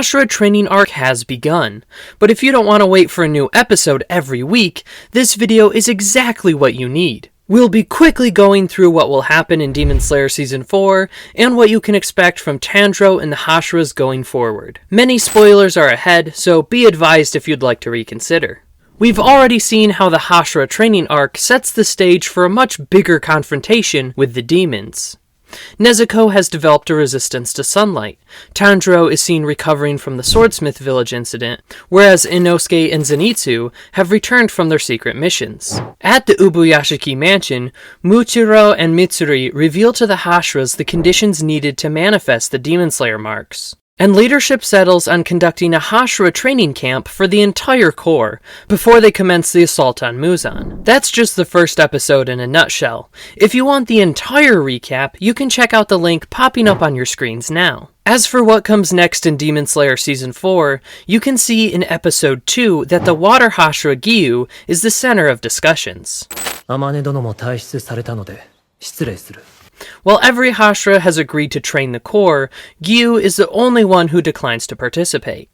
Hashira Training Arc has begun, but if you don't want to wait for a new episode every week, this video is exactly what you need. We'll be quickly going through what will happen in Demon Slayer Season 4, and what you can expect from Tanjiro and the Hashiras going forward. Many spoilers are ahead, so be advised if you'd like to reconsider. We've already seen how the Hashira Training Arc sets the stage for a much bigger confrontation with the demons. Nezuko has developed a resistance to sunlight. Tanjiro is seen recovering from the Swordsmith Village incident, whereas Inosuke and Zenitsu have returned from their secret missions. At the Ubuyashiki mansion, Muchiro and Mitsuri reveal to the Hashiras the conditions needed to manifest the Demon Slayer marks. And leadership settles on conducting a Hashira training camp for the entire Corps before they commence the assault on Muzan. That's just the first episode in a nutshell. If you want the entire recap, you can check out the link popping up on your screens now. As for what comes next in Demon Slayer Season 4, you can see in Episode 2 that the Water Hashira Giyu is the center of discussions. While every Hashira has agreed to train the Corps, Giyu is the only one who declines to participate.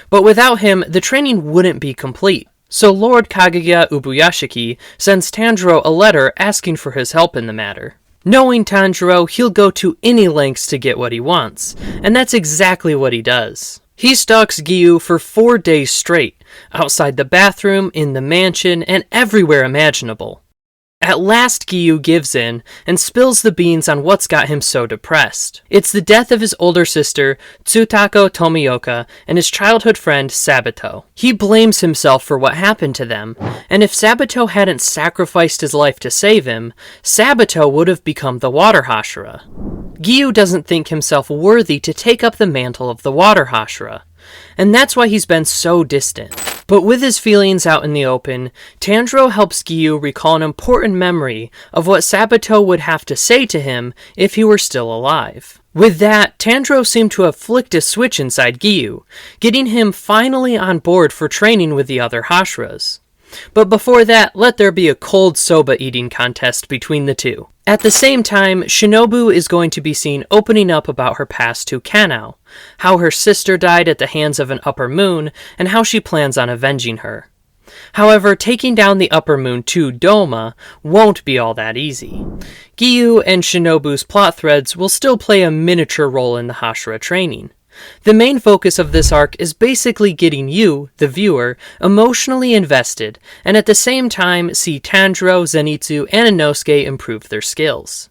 But without him, the training wouldn't be complete. So Lord Kaguya Ubuyashiki sends Tanjiro a letter asking for his help in the matter. Knowing Tanjiro, he'll go to any lengths to get what he wants, and that's exactly what he does. He stalks Giyu for 4 days straight, outside the bathroom, in the mansion, and everywhere imaginable. At last, Giyu gives in and spills the beans on what's got him so depressed. It's the death of his older sister, Tsutako Tomioka, and his childhood friend, Sabato. He blames himself for what happened to them, and if Sabato hadn't sacrificed his life to save him, Sabato would have become the Water Hashira. Giyu doesn't think himself worthy to take up the mantle of the Water Hashira, and that's why he's been so distant. But with his feelings out in the open, Tanjiro helps Giyu recall an important memory of what Sabato would have to say to him if he were still alive. With that, Tanjiro seemed to have flicked a switch inside Giyu, getting him finally on board for training with the other Hashiras. But before that, let there be a cold soba eating contest between the two. At the same time, Shinobu is going to be seen opening up about her past to Kanao, how her sister died at the hands of an upper moon, and how she plans on avenging her. However, taking down the upper moon to Doma won't be all that easy. Giyu and Shinobu's plot threads will still play a miniature role in the Hashira training. The main focus of this arc is basically getting you, the viewer, emotionally invested, and at the same time see Tanjiro, Zenitsu, and Inosuke improve their skills.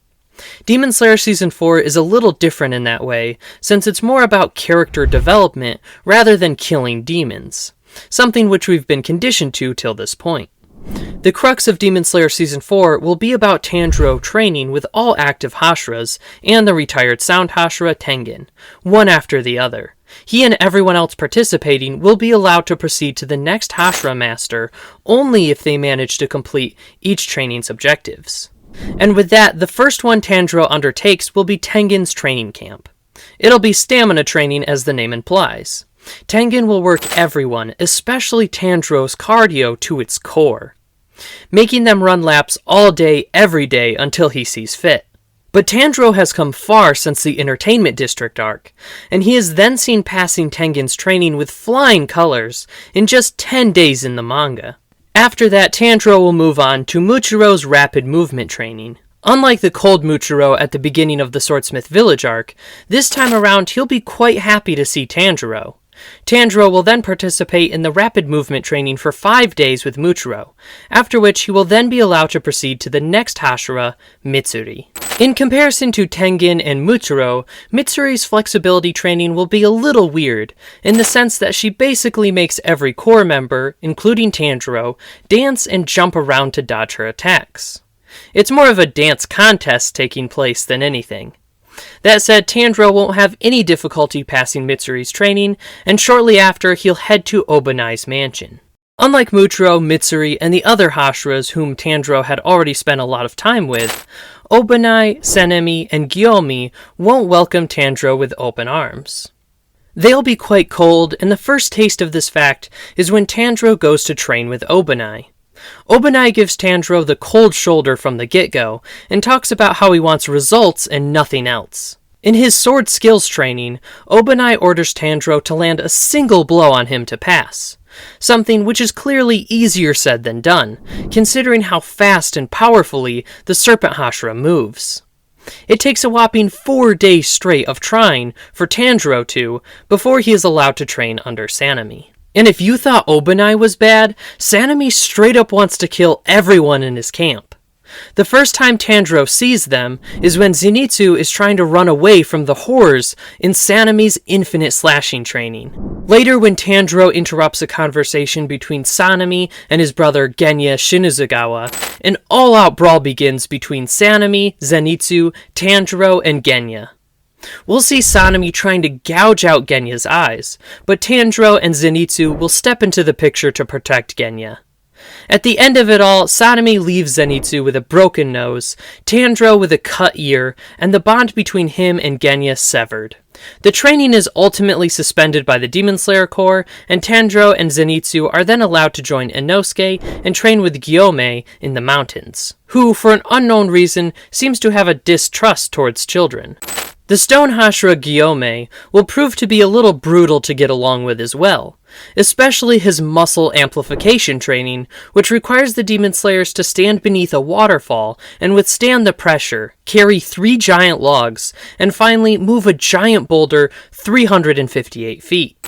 Demon Slayer Season 4 is a little different in that way, since it's more about character development rather than killing demons, something which we've been conditioned to till this point. The crux of Demon Slayer Season 4 will be about Tanjiro training with all active Hashiras and the retired Sound Hashira Tengen, one after the other. He and everyone else participating will be allowed to proceed to the next Hashira Master only if they manage to complete each training's objectives. And with that, the first one Tanjiro undertakes will be Tengen's training camp. It'll be stamina training as the name implies. Tengen will work everyone, especially Tanjiro's cardio, to its core, making them run laps all day, every day, until he sees fit. But Tanjiro has come far since the Entertainment District arc, and he is then seen passing Tengen's training with flying colors in just 10 days in the manga. After that, Tanjiro will move on to Muchiro's rapid movement training. Unlike the cold Muchiro at the beginning of the Swordsmith Village arc, this time around he'll be quite happy to see Tanjiro. Tanjiro will then participate in the rapid movement training for 5 days with Muchiro, after which he will then be allowed to proceed to the next Hashira, Mitsuri. In comparison to Tengen and Muchiro, Mitsuri's flexibility training will be a little weird, in the sense that she basically makes every Corps member, including Tanjiro, dance and jump around to dodge her attacks. It's more of a dance contest taking place than anything. That said, Tanjiro won't have any difficulty passing Mitsuri's training, and shortly after, he'll head to Obanai's mansion. Unlike Muchiro, Mitsuri, and the other Hashiras whom Tanjiro had already spent a lot of time with, Obanai, Senemi, and Gyomi won't welcome Tanjiro with open arms. They'll be quite cold, and the first taste of this fact is when Tanjiro goes to train with Obanai. Obanai gives Tanjiro the cold shoulder from the get-go, and talks about how he wants results and nothing else. In his sword skills training, Obanai orders Tanjiro to land a single blow on him to pass, something which is clearly easier said than done, considering how fast and powerfully the Serpent Hashira moves. It takes a whopping 4 days straight of trying for Tanjiro to before he is allowed to train under Sanemi. And if you thought Obanai was bad, Sanemi straight up wants to kill everyone in his camp. The first time Tanjiro sees them is when Zenitsu is trying to run away from the horrors in Sanemi's infinite slashing training. Later, when Tanjiro interrupts a conversation between Sanemi and his brother Genya Shinizugawa, an all-out brawl begins between Sanemi, Zenitsu, Tanjiro, and Genya. We'll see Sanemi trying to gouge out Genya's eyes, but Tanjiro and Zenitsu will step into the picture to protect Genya. At the end of it all, Sanemi leaves Zenitsu with a broken nose, Tanjiro with a cut ear, and the bond between him and Genya severed. The training is ultimately suspended by the Demon Slayer Corps, and Tanjiro and Zenitsu are then allowed to join Inosuke and train with Gyomei in the mountains, who, for an unknown reason, seems to have a distrust towards children. The Stone Hashira Gyomei will prove to be a little brutal to get along with as well, especially his muscle amplification training, which requires the Demon Slayers to stand beneath a waterfall and withstand the pressure, carry 3 giant logs, and finally move a giant boulder 358 feet.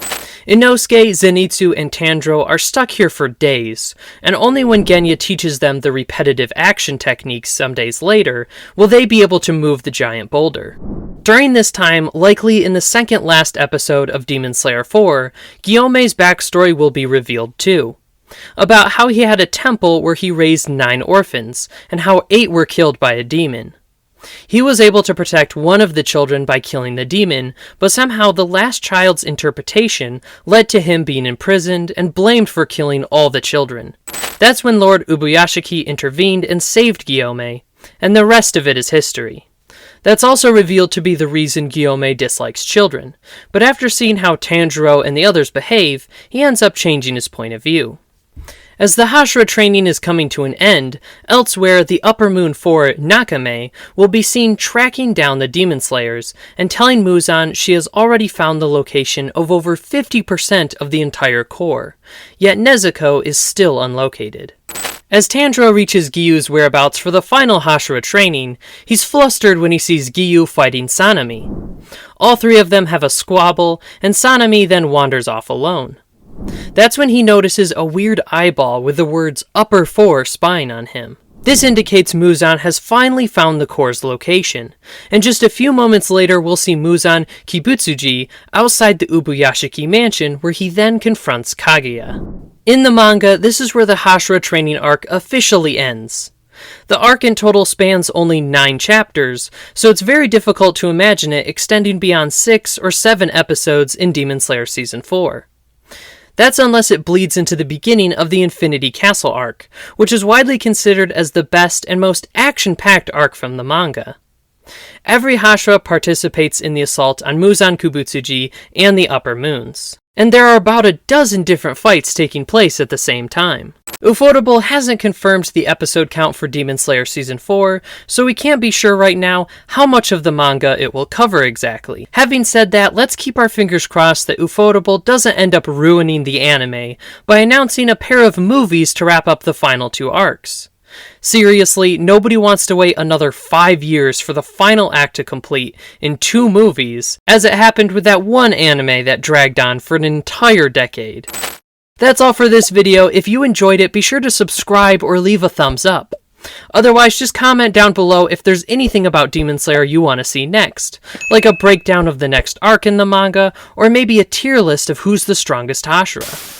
Inosuke, Zenitsu, and Tanjiro are stuck here for days, and only when Genya teaches them the repetitive action techniques some days later will they be able to move the giant boulder. During this time, likely in the second last episode of Demon Slayer 4, Gyomei's backstory will be revealed too, about how he had a temple where he raised 9 orphans, and how 8 were killed by a demon. He was able to protect one of the children by killing the demon, but somehow the last child's interpretation led to him being imprisoned and blamed for killing all the children. That's when Lord Ubuyashiki intervened and saved Gyomei, and the rest of it is history. That's also revealed to be the reason Gyomei dislikes children, but after seeing how Tanjiro and the others behave, he ends up changing his point of view. As the Hashira training is coming to an end, elsewhere the Upper Moon 4 Nakame will be seen tracking down the Demon Slayers and telling Muzan she has already found the location of over 50% of the entire Corps, yet Nezuko is still unlocated. As Tanjiro reaches Gyu's whereabouts for the final Hashira training, he's flustered when he sees Gyu fighting Sanemi. All 3 of them have a squabble, and Sanemi then wanders off alone. That's when he notices a weird eyeball with the words Upper 4 spying on him. This indicates Muzan has finally found the Corps' location, and just a few moments later we'll see Muzan Kibutsuji outside the Ubuyashiki mansion where he then confronts Kaguya. In the manga, this is where the Hashira Training Arc officially ends. The arc in total spans only 9 chapters, so it's very difficult to imagine it extending beyond 6 or 7 episodes in Demon Slayer Season 4. That's unless it bleeds into the beginning of the Infinity Castle arc, which is widely considered as the best and most action-packed arc from the manga. Every Hashira participates in the assault on Muzan Kibutsuji and the Upper Moons, and there are about a dozen different fights taking place at the same time. Ufotable hasn't confirmed the episode count for Demon Slayer Season 4, so we can't be sure right now how much of the manga it will cover exactly. Having said that, let's keep our fingers crossed that Ufotable doesn't end up ruining the anime by announcing a pair of movies to wrap up the final 2 arcs. Seriously, nobody wants to wait another 5 years for the final act to complete in 2 movies, as it happened with that one anime that dragged on for an entire decade. That's all for this video. If you enjoyed it, be sure to subscribe or leave a thumbs up. Otherwise, just comment down below if there's anything about Demon Slayer you want to see next, like a breakdown of the next arc in the manga, or maybe a tier list of who's the strongest Hashira.